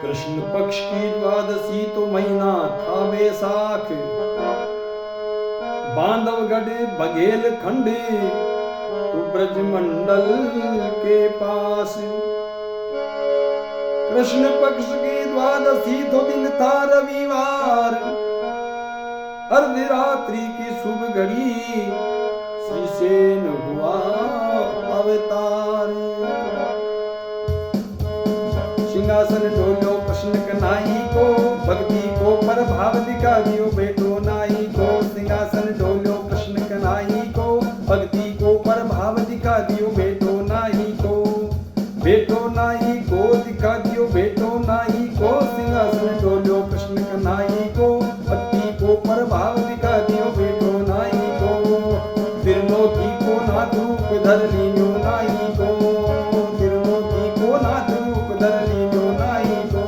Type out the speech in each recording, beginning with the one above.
कृष्ण पक्ष की द्वादशी तो महीना था बैसाख। बांधवगढ़ बघेल खंड तो ब्रजमंडल के पास। कृष्ण पक्ष की द्वादशी तो दिन था रविवार। अर्धरात्रि की शुभ घड़ी श्रीसेन हुआ अवतार। सिंहासन डोलो कृष्ण कन्हई को, भक्ति को प्रभाव दिखा दियो बेटो नाई को। सिंहासन डोलो कृष्ण कन्हई को, भक्ति को प्रभाव दिखा दियो बेटो नाई को। बेटो नाई को दिखा दियो बेटो नाई को। सिंहासन डोलो कृष्ण कन्हई को, भक्ति को प्रभाव दिखा दियो बेटो नाई को। त्रिलोकी को नाथ रूप धर लियो नाई को। त्रिलोकी को नाथ रूप धर लियो नाई को।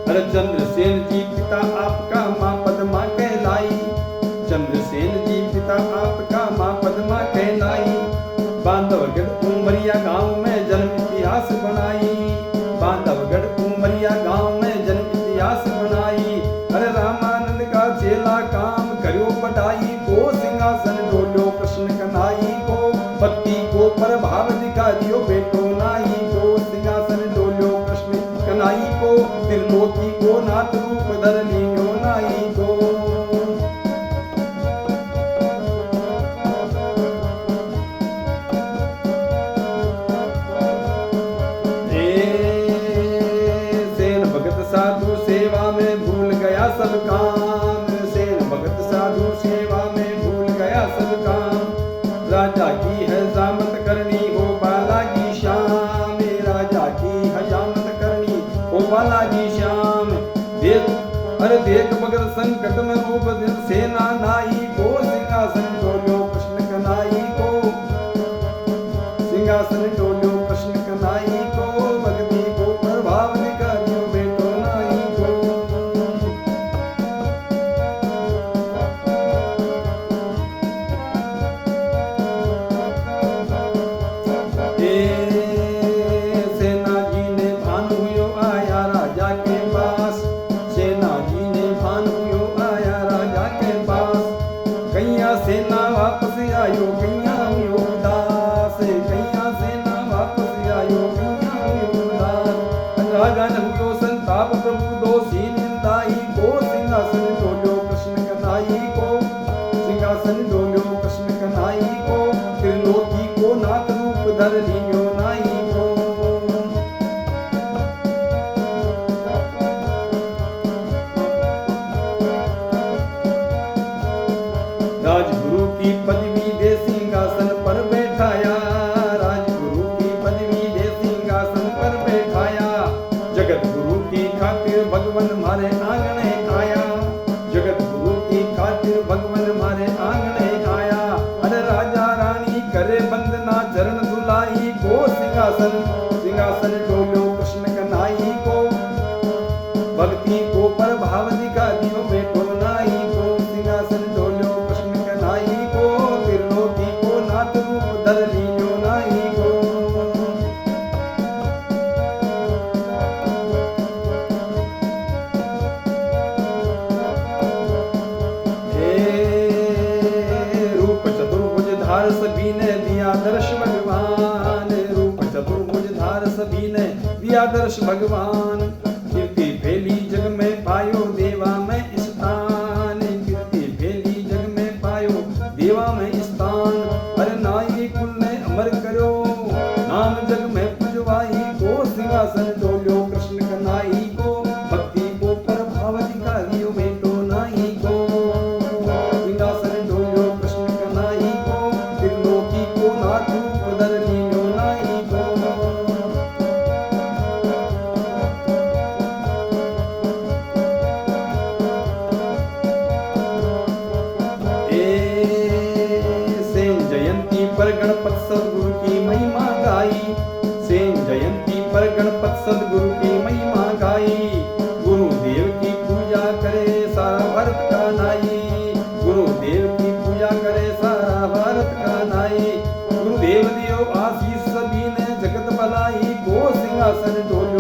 अरे चंद्रसेन जी पिता आपका माँ पद्मा कहलाई। चंद्रसेन जी पिता आपका माँ पद्मा कहलाई। बांधवगढ़ उमरिया गांव में जन्म इतिहास बनाई। बांधवगढ़ उमरिया गांव में जन्म इतिहास बनाई। अरे रामानंद का चेला काम करो बढ़ाई को। सिंहासन डोलो कृष्ण कन्हई को, भक्ति को प्रभाव दिखा दियो बेटो नाई को। सिंहासन डोलो कृष्ण कन्हई को, त्रिलोकी को नाथ रूप धर लियो नाई को। साधु सेवा में भूल गया सब काम। सेन भगत साधु सेवा में भूल गया सब काम। राजा की हजामत करनी हो बाला की शाम। राजा की हजामत करनी हो बाला की शाम। देख अरे देख मगर संकट में रूप दिल सेना नाई को। सिंहासन डोलो कृष्ण कन्हई को। सिंहासन डोलो कृष्ण कन्हई को, भक्ति को प्रभाव दिखा दियो बेटो नाई को। सेना जी ने भान हुयो आया राजा के पास। सेना जी ने भान हुयो आया राजा के पास। कैया सेना वापस आयो कैया हुयो उदास। कैया सेना वापस आयो कैया हुयो उदास। राजा ने हुयो संताप प्रभु दोषी निंदाई को। सिंहासन डोलो कृष्ण कन्हई को। सिंहासन डोलो कृष्ण कन्हई को, त्रिलोकी को नाथ रूप धर लियो नाई को। राजगुरु की पदवी दे सिंहासन पर बैठाया। राजगुरु की पदवी दे सिंहासन पर बैठाया। जगत गुरु की खातिर भगवान मारे आंगने आया। जगत गुरु की खातिर भगवान मारे आंगने आया। अरे राजा रानी करे वंदना चरण धुलाई को। सिंहासन सिंहासन डोलो कृष्ण कन्हई को, भक्ति को प्रभाव दिखा दियो बेटो नाई को। सिंहासन डोलो कृष्ण कन्हई को, त्रिलोकी को नाथ रूप धर लियो नाई को। रूप चतुर्भुज धार सभी ने दिया दर्श भगवान। रूप चतुर्भुज धार सभी ने दिया दर्श भगवान। कीर्ति फैली जग में पायो देवा में स्थान। कीर्ति फैली जग में पायो देवा में स्थान। अरे नाई कुल ने अमर करो नाम जग में पुजवाई को। सिंहासन डोलो कृष्ण कन्हई को, भक्ति को प्रभाव दिखा दियो बेटो नाई को। सिंहासन डोलो कृष्ण कन्हई को, त्रिलोकी को नाथ रूप धर लियो नाई को। सिंहासन डोले